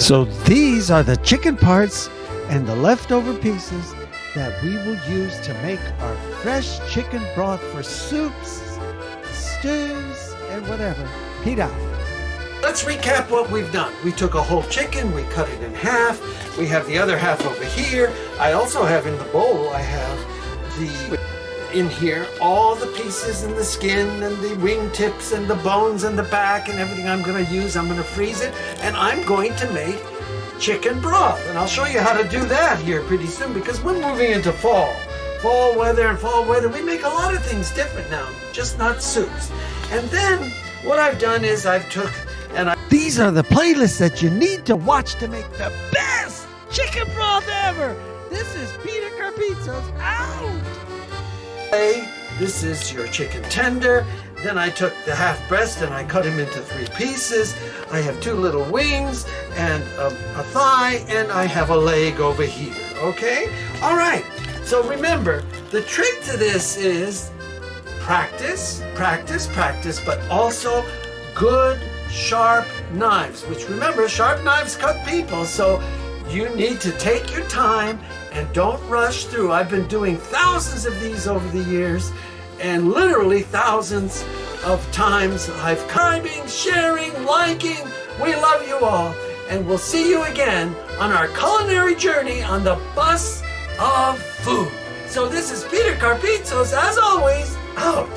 So these are the chicken parts and the leftover pieces that we will use to make our fresh chicken broth for soups, stews, and whatever. Peter. Let's recap what we've done. We took a whole chicken, we cut it in half. We have the other half over here. I also have in the bowl, I have in here all the pieces and the skin and the wing tips and the bones and the back and everything I'm going to use. I'm going to freeze it and I'm going to make chicken broth. And I'll show you how to do that here pretty soon because we're moving into fall. Fall weather, we make a lot of things different now, just not soups. And then what I've done is These are the playlists that you need to watch to make the best chicken broth ever. This is Peter Carpizzo's out. This is your chicken tender. Then I took the half breast and I cut him into 3 pieces. I have 2 little wings and a thigh, and I have a leg over here, okay? All right, so remember, the trick to this is practice, but also good, sharp knives, which remember, sharp knives cut people, so you need to take your time and don't rush through. I've been doing thousands of these over the years, and literally thousands of times I've subscribing, sharing, liking. We love you all, and we'll see you again on our culinary journey on the bus of food. So this is Peter Carpizzo's, as always, out.